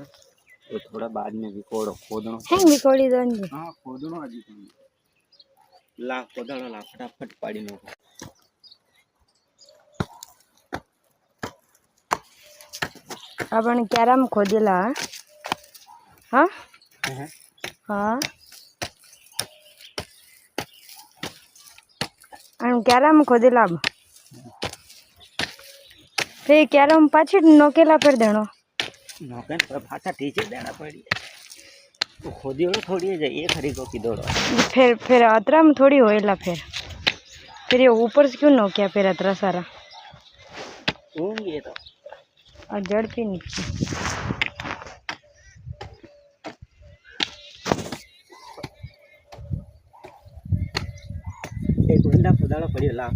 तो थोड़ा बाद में विकोड़ो खोदनो है विकोड़ी दो जी। हां खोदनो अजी ला खोदनो ला फटाफट पाड़ी नो अपन क्याराम खोदेला हाँ हाँ अन क्याराम खोदेला फिर क्याराम पाछी नोकेला पर देनो नोकन पर फाटा टीचे देना पड़ी तो खोदी हो थोड़ी है ये खरी को की दौड़ो फिर अतरा में थोड़ी होएला फिर ये ऊपर से क्यों नोकिया फिर अतरा सारा होंगे तो और जड़ पे नीचे एक घंटा पुदाड़ा पड़ी ला